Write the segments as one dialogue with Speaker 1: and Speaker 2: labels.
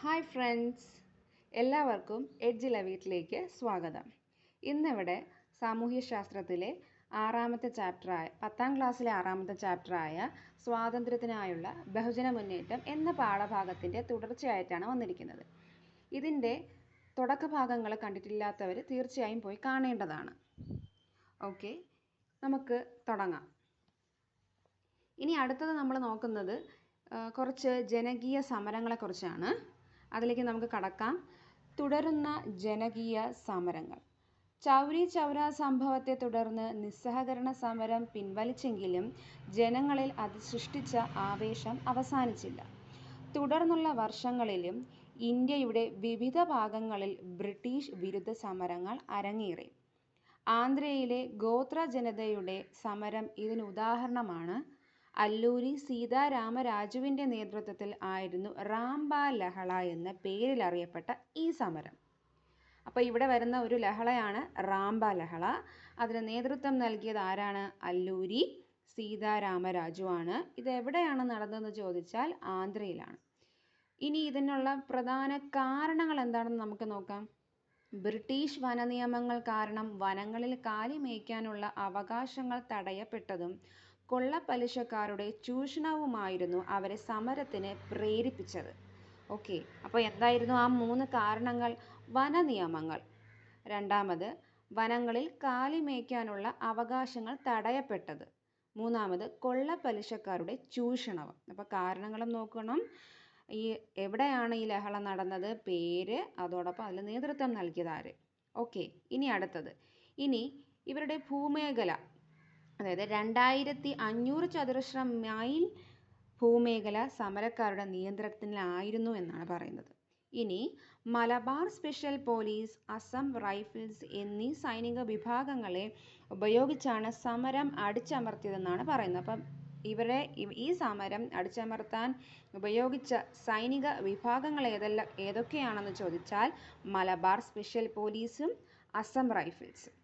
Speaker 1: Hi friends, എല്ലാവർക്കും edge ലവീറ്റിലേക്ക് സ്വാഗതം. ഇന്നിവിടെ സാമൂഹ്യശാസ്ത്രത്തിലെ 10ാം ക്ലാസ്സിലെ 6ാമത്തെ ചാപ്റ്ററായ സ്വാതന്ത്ര്യത്തിനായുള്ള ബഹുജന മുന്നേറ്റം എന്ന പാഠഭാഗത്തിൻ്റെ തുടർച്ചയായിട്ടാണ് വന്നിരിക്കുന്നത്. ഇതിൻ്റെ തുടക്ക ഭാഗങ്ങൾ കണ്ടിട്ടില്ലാത്തവർ തീർച്ചയായും പോയി കാണേണ്ടതാണ്. ഓക്കെ, നമുക്ക് തുടങ്ങാം. ഇനി അടുത്തത് നമ്മൾ നോക്കുന്നത് കുറച്ച് ജനകീയ സമരങ്ങളെക്കുറിച്ചാണ്. അതിലേക്ക് നമുക്ക് കടക്കാം. തുടരുന്ന ജനകീയ സമരങ്ങൾ. ചൗരി ചൗര സംഭവത്തെ തുടർന്ന് നിസ്സഹകരണ സമരം പിൻവലിച്ചെങ്കിലും ജനങ്ങളിൽ അത് സൃഷ്ടിച്ച ആവേശം അവസാനിച്ചില്ല. തുടർന്നുള്ള വർഷങ്ങളിലും ഇന്ത്യയുടെ വിവിധ ഭാഗങ്ങളിൽ ബ്രിട്ടീഷ് വിരുദ്ധ സമരങ്ങൾ അരങ്ങേറി. ആന്ധ്രയിലെ ഗോത്ര ജനതയുടെ സമരം ഇതിനുദാഹരണമാണ്. അല്ലൂരി സീതാരാമരാജുവിൻ്റെ നേതൃത്വത്തിൽ ആയിരുന്നു റാംബ ലഹള എന്ന പേരിൽ അറിയപ്പെട്ട ഈ സമരം. അപ്പോൾ ഇവിടെ വരുന്ന ഒരു ലഹളയാണ് റാംബ ലഹള. അതിന് നേതൃത്വം നൽകിയത് ആരാണ്? അല്ലൂരി സീതാരാമരാജു ആണ്. ഇത് എവിടെയാണ് നടന്നതെന്ന് ചോദിച്ചാൽ ആന്ധ്രയിലാണ്. ഇനി ഇതിനുള്ള പ്രധാന കാരണങ്ങൾ എന്താണെന്ന് നമുക്ക് നോക്കാം. ബ്രിട്ടീഷ് വനനിയമങ്ങൾ കാരണം വനങ്ങളിൽ കാലി മേയ്ക്കാനുള്ള അവകാശങ്ങൾ തടയപ്പെട്ടതും കൊള്ളപ്പലിശക്കാരുടെ ചൂഷണവുമായിരുന്നു അവരെ സമരത്തിന് പ്രേരിപ്പിച്ചത്. ഓക്കെ, അപ്പോൾ എന്തായിരുന്നു ആ 3 കാരണങ്ങൾ? വനനിയമങ്ങൾ, രണ്ടാമത് വനങ്ങളിൽ കാലി മേയ്ക്കാനുള്ള അവകാശങ്ങൾ തടയപ്പെട്ടത്, മൂന്നാമത് കൊള്ളപ്പലിശക്കാരുടെ ചൂഷണവും. അപ്പോൾ കാരണങ്ങളും നോക്കണം. എവിടെയാണ് ഈ ലഹള നടന്നത്, പേര്, അതോടൊപ്പം അതിൽ നേതൃത്വം നൽകിയത് ആര്. ഓക്കെ, ഇനി അടുത്തത്. ഇനി ഇവരുടെ ഭൂമേഖല, അതായത് 2500 ചതുരശ്ര മൈൽ ഭൂമേഖല സമരക്കാരുടെ നിയന്ത്രണത്തിലായിരുന്നു എന്നാണ് പറയുന്നത്. ഇനി Malabar special police, Assam rifles എന്നീ സൈനിക വിഭാഗങ്ങളെ ഉപയോഗിച്ചാണ് സമരം അടിച്ചമർത്തിയതെന്നാണ് പറയുന്നത്. അപ്പം ഈ സമരം അടിച്ചമർത്താൻ ഉപയോഗിച്ച സൈനിക വിഭാഗങ്ങൾ ഏതൊക്കെയാണെന്ന് ചോദിച്ചാൽ മലബാർ സ്പെഷ്യൽ പോലീസും അസം റൈഫിൾസും.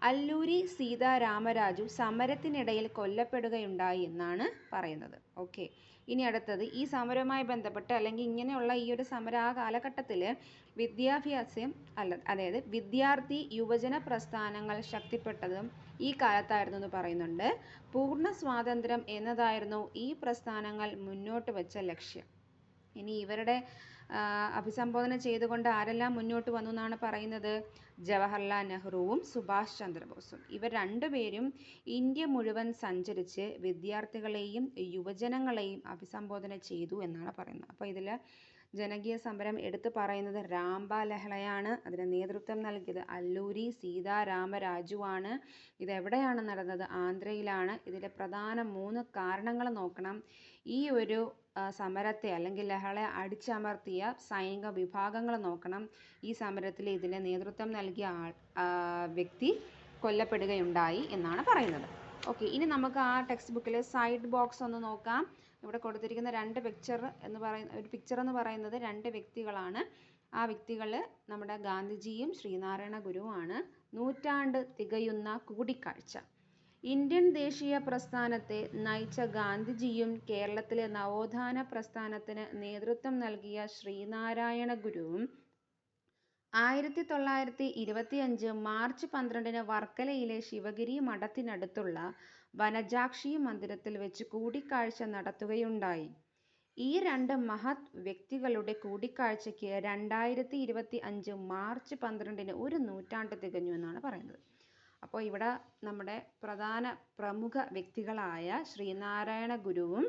Speaker 1: അല്ലൂരി സീതാരാമരാജു സമരത്തിനിടയിൽ കൊല്ലപ്പെടുകയുണ്ടായി എന്നാണ് പറയുന്നത്. ഓക്കെ, ഇനി അടുത്തത്. ഈ സമരവുമായി ബന്ധപ്പെട്ട് അല്ലെങ്കിൽ ഇങ്ങനെയുള്ള ഈ ഒരു സമരം ആ കാലഘട്ടത്തിൽ അതായത് വിദ്യാർത്ഥി യുവജന പ്രസ്ഥാനങ്ങൾ ശക്തിപ്പെട്ടതും ഈ കാലത്തായിരുന്നു എന്ന് പറയുന്നുണ്ട്. പൂർണ്ണ സ്വാതന്ത്ര്യം എന്നതായിരുന്നു ഈ പ്രസ്ഥാനങ്ങൾ മുന്നോട്ട് വെച്ച ലക്ഷ്യം. ഇനി ഇവരുടെ അഭിസംബോധന ചെയ്തുകൊണ്ട് ആരെല്ലാം മുന്നോട്ട് വന്നു എന്നാണ് പറയുന്നത്? ജവഹർലാൽ നെഹ്റുവും സുഭാഷ് ചന്ദ്രബോസും. ഇവർ രണ്ടുപേരും ഇന്ത്യ മുഴുവൻ സഞ്ചരിച്ച് വിദ്യാർത്ഥികളെയും യുവജനങ്ങളെയും അഭിസംബോധന ചെയ്തു എന്നാണ് പറയുന്നത്. അപ്പോൾ ഇതിൽ ജനകീയ സമരം എടുത്തു പറയുന്നത് റാംബ ലഹളയാണ്. അതിന് നേതൃത്വം നൽകിയത് അല്ലൂരി സീതാരാമരാജു ആണ്. ഇതെവിടെയാണ് നടന്നത്? ആന്ധ്രയിലാണ്. ഇതിലെ പ്രധാന 3 കാരണങ്ങൾ നോക്കണം. ഈ ഒരു സമരത്തെ അല്ലെങ്കിൽ ലഹളയെ അടിച്ചമർത്തിയ സൈനിക വിഭാഗങ്ങൾ നോക്കണം. ഈ സമരത്തിൽ ഇതിന് നേതൃത്വം നൽകിയ വ്യക്തി കൊല്ലപ്പെടുകയുണ്ടായി എന്നാണ് പറയുന്നത്. ഓക്കെ, ഇനി നമുക്ക് ആ ടെക്സ്റ്റ് ബുക്കിൽ സൈഡ് ബോക്സ് ഒന്ന് നോക്കാം. ഇവിടെ കൊടുത്തിരിക്കുന്ന ഒരു പിക്ചർ എന്ന് പറയുന്നത് 2 വ്യക്തികളാണ്. ആ വ്യക്തികൾ നമ്മുടെ ഗാന്ധിജിയും ശ്രീനാരായണ ഗുരുവുമാണ്. നൂറ്റാണ്ട് തികയുന്ന കൂടിക്കാഴ്ച. ഇന്ത്യൻ ദേശീയ പ്രസ്ഥാനത്തെ നയിച്ച ഗാന്ധിജിയും കേരളത്തിലെ നവോത്ഥാന പ്രസ്ഥാനത്തിന് നേതൃത്വം നൽകിയ ശ്രീനാരായണ ഗുരുവും 1925 മാർച്ച് 12 വർക്കലയിലെ ശിവഗിരി മഠത്തിനടുത്തുള്ള വനജാക്ഷി മന്ദിരത്തിൽ വെച്ച് കൂടിക്കാഴ്ച നടത്തുകയുണ്ടായി. ഈ 2 മഹത് വ്യക്തികളുടെ കൂടിക്കാഴ്ചയ്ക്ക് 2025 മാർച്ച് 12 ഒരു നൂറ്റാണ്ട് തികഞ്ഞു എന്നാണ് പറയുന്നത്. അപ്പോൾ ഇവിടെ നമ്മുടെ പ്രമുഖ വ്യക്തികളായ ശ്രീനാരായണ ഗുരുവും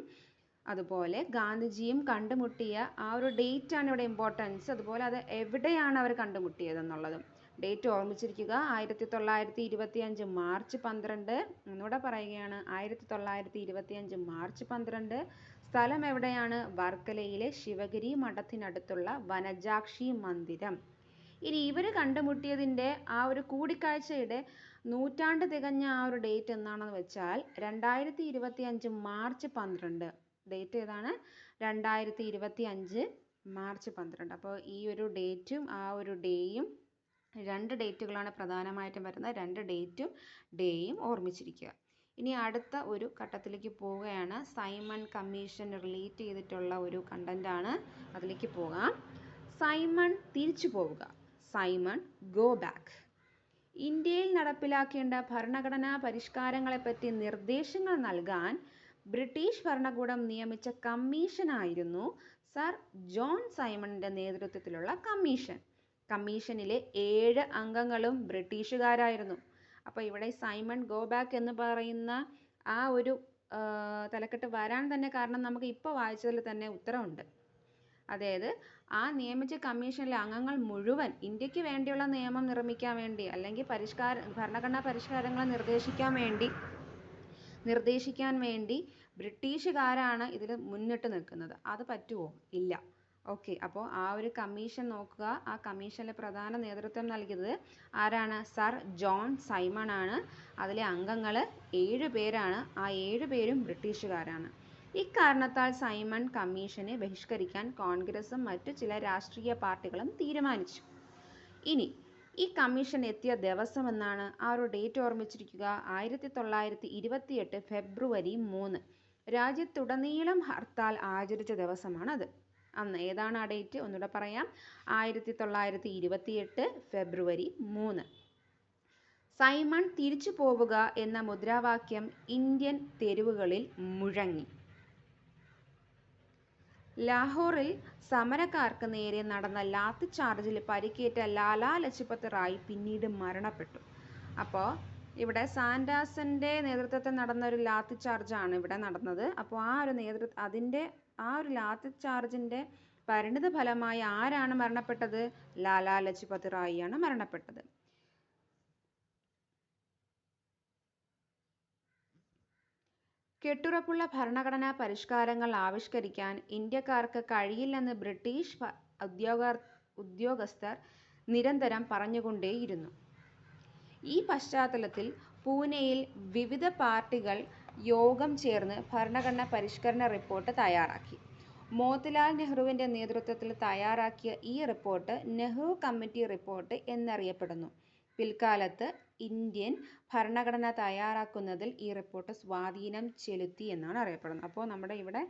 Speaker 1: അതുപോലെ ഗാന്ധിജിയും കണ്ടുമുട്ടിയ ആ ഒരു ഡേറ്റ് ആണ് ഇവിടെ ഇമ്പോർട്ടൻസ്. അതുപോലെ അത് എവിടെയാണ് അവർ കണ്ടുമുട്ടിയതെന്നുള്ളതും ഡേറ്റ് ഓർമ്മിച്ചിരിക്കുക. 1925 മാർച്ച് 12. ഒന്നുകൂടെ പറയുകയാണ്, 1925 മാർച്ച് 12. സ്ഥലം എവിടെയാണ്? വർക്കലയിലെ ശിവഗിരി മഠത്തിനടുത്തുള്ള വനജാക്ഷി മന്ദിരം. ഇനി ഇവർ കണ്ടുമുട്ടിയതിൻ്റെ ആ ഒരു കൂടിക്കാഴ്ചയുടെ നൂറ്റാണ്ട് തികഞ്ഞ ആ ഒരു ഡേറ്റ് എന്നാണെന്ന് വെച്ചാൽ 2025 മാർച്ച് 12. ഡേറ്റ് ഏതാണ്? 2025 മാർച്ച് 12. അപ്പോൾ ഈ ഒരു ഡേറ്റും ആ ഒരു ഡേയും 2 ഡേറ്റുകളാണ് പ്രധാനമായിട്ടും വരുന്നത്. 2 ഡേറ്റും ഡേയും ഓർമ്മിച്ചിരിക്കുക. ഇനി അടുത്ത ഒരു ഘട്ടത്തിലേക്ക് പോവുകയാണ്. സൈമൺ കമ്മീഷൻ റിലേറ്റ് ചെയ്തിട്ടുള്ള ഒരു കണ്ടൻ്റാണ്. അതിലേക്ക് പോകാം. സൈമൺ തിരിച്ചു പോവുക, സൈമൺ ഗോ ബാക്ക്. ഇന്ത്യയിൽ നടപ്പിലാക്കേണ്ട ഭരണഘടനാ പരിഷ്കാരങ്ങളെപ്പറ്റി നിർദ്ദേശങ്ങൾ നൽകാൻ ബ്രിട്ടീഷ് ഭരണകൂടം നിയമിച്ച കമ്മീഷനായിരുന്നു സർ ജോൺ സൈമണിന്റെ നേതൃത്വത്തിലുള്ള കമ്മീഷൻ. കമ്മീഷനിലെ 7 അംഗങ്ങളും ബ്രിട്ടീഷുകാരായിരുന്നു. അപ്പോൾ ഇവിടെ സൈമൺ ഗോ ബാക്ക് എന്ന് പറയുന്ന ആ ഒരു തലക്കെട്ട് വരാൻ തന്നെ കാരണം നമുക്ക് ഇപ്പോൾ വായിച്ചതിൽ തന്നെ ഉത്തരവുണ്ട്. അതായത് ആ നിയമിച്ച കമ്മീഷനിലെ അംഗങ്ങൾ മുഴുവൻ ഇന്ത്യക്ക് വേണ്ടിയുള്ള നിയമം നിർമ്മിക്കാൻ വേണ്ടി അല്ലെങ്കിൽ ഭരണഘടനാ പരിഷ്കാരങ്ങൾ നിർദ്ദേശിക്കാൻ വേണ്ടി ബ്രിട്ടീഷുകാരാണ് ഇതിൽ മുന്നിട്ട് നിൽക്കുന്നത്. അത് പറ്റുമോ? ഇല്ല. ഓക്കെ, അപ്പോൾ ആ ഒരു കമ്മീഷൻ നോക്കുക. ആ കമ്മീഷനിലെ പ്രധാന നേതൃത്വം നൽകിയത് ആരാണ്? സർ ജോൺ സൈമൺ ആണ്. അതിലെ അംഗങ്ങൾ 7 പേരാണ്. ആ 7 പേരും ബ്രിട്ടീഷുകാരാണ്. ഇക്കാരണത്താൽ സൈമൺ കമ്മീഷനെ ബഹിഷ്കരിക്കാൻ കോൺഗ്രസും മറ്റു ചില രാഷ്ട്രീയ പാർട്ടികളും തീരുമാനിച്ചു. ഇനി ഈ കമ്മീഷൻ എത്തിയ ദിവസം എന്നാണ്? ആ ഒരു ഡേറ്റ് ഓർമ്മിച്ചിരിക്കുക. 1928 ഫെബ്രുവരി 3. രാജ്യത്തുടനീളം ഹർത്താൽ ആചരിച്ച ദിവസമാണത്. അന്ന് ഏതാണ് ആ ഡേറ്റ്? ഒന്നുകൂടെ പറയാം. 1928 ഫെബ്രുവരി 3. സൈമൺ തിരിച്ചു പോവുക എന്ന മുദ്രാവാക്യം ഇന്ത്യൻ തെരുവുകളിൽ മുഴങ്ങി. ലാഹോറിൽ സമരക്കാർക്ക് നേരെ നടന്ന ലാത്തി ചാർജിൽ പരിക്കേറ്റ ലാലാ ലജ്പത് റായ് പിന്നീട് മരണപ്പെട്ടു. അപ്പോൾ ഇവിടെ സാൻഡേഴ്സിന്റെ നേതൃത്വത്തിൽ നടന്ന ഒരു ലാത്തി ചാർജാണ് ഇവിടെ നടന്നത്. അപ്പോൾ ആ ഒരു ലാത്തി ചാർജിന്റെ പരിണിത ഫലമായി ആരാണ് മരണപ്പെട്ടത്? ലാലാ ലജ്പത് റായിയാണ് മരണപ്പെട്ടത്. കെട്ടുറപ്പുള്ള ഭരണഘടനാ പരിഷ്കാരങ്ങൾ ആവിഷ്കരിക്കാൻ ഇന്ത്യക്കാർക്ക് കഴിയില്ലെന്ന് ബ്രിട്ടീഷ് ഉദ്യോഗസ്ഥർ നിരന്തരം പറഞ്ഞുകൊണ്ടേയിരുന്നു. ഈ പശ്ചാത്തലത്തിൽ പൂനെയിൽ വിവിധ പാർട്ടികൾ യോഗം ചേർന്ന് ഭരണഘടനാ പരിഷ്കരണ റിപ്പോർട്ട് തയ്യാറാക്കി. മോത്തിലാൽ നെഹ്റുവിന്റെ നേതൃത്വത്തിൽ തയ്യാറാക്കിയ ഈ റിപ്പോർട്ട് നെഹ്റു കമ്മിറ്റി റിപ്പോർട്ട് എന്നറിയപ്പെടുന്നു. പിൽക്കാലത്ത് ഇന്ത്യൻ ഭരണഘടന തയ്യാറാക്കുന്നതിൽ ഈ റിപ്പോർട്ട് സ്വാധീനം ചെലുത്തി എന്നാണ് അറിയപ്പെടുന്നത്. അപ്പോൾ നമ്മുടെ ഇവിടെ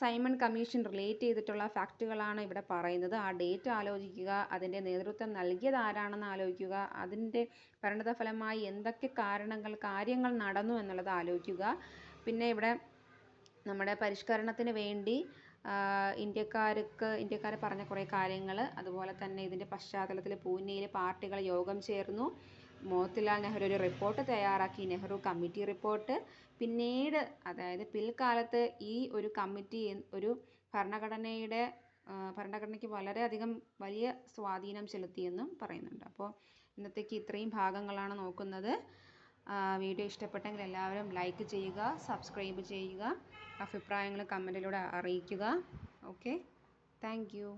Speaker 1: സൈമൺ കമ്മീഷൻ റിലേറ്റ് ചെയ്തിട്ടുള്ള ഫാക്റ്റുകളാണ് ഇവിടെ പറയുന്നത്. ആ ഡേറ്റ് ആലോചിക്കുക, അതിൻ്റെ നേതൃത്വം നൽകിയത് ആരാണെന്ന് ആലോചിക്കുക, അതിൻ്റെ പരിണതഫലമായി എന്തൊക്കെ കാര്യങ്ങൾ നടന്നു എന്നുള്ളത് ആലോചിക്കുക. പിന്നെ ഇവിടെ നമ്മുടെ പരിഷ്കരണത്തിന് വേണ്ടി ഇന്ത്യക്കാർ പറഞ്ഞ കുറേ കാര്യങ്ങൾ, അതുപോലെ തന്നെ ഇതിൻ്റെ പശ്ചാത്തലത്തിൽ പൂനെയിൽ പാർട്ടികൾ യോഗം ചേർന്നു. മോത്തിലാൽ നെഹ്റു ഒരു റിപ്പോർട്ട് തയ്യാറാക്കി, നെഹ്റു കമ്മിറ്റി റിപ്പോർട്ട്. പിന്നീട് അതായത് പിൽക്കാലത്ത് ഈ ഒരു കമ്മിറ്റി ഒരു ഭരണഘടനയ്ക്ക് വളരെയധികം വലിയ സ്വാധീനം ചെലുത്തിയെന്നും പറയുന്നുണ്ട്. അപ്പോൾ ഇന്നത്തേക്ക് ഇത്രയും ഭാഗങ്ങളാണ് നോക്കുന്നത്. വീഡിയോ ഇഷ്ടപ്പെട്ടെങ്കിൽ എല്ലാവരും ലൈക്ക് ചെയ്യുക, സബ്സ്ക്രൈബ് ചെയ്യുക, അഭിപ്രായങ്ങൾ കമൻറ്റിലൂടെ അറിയിക്കുക. Okay, thank you.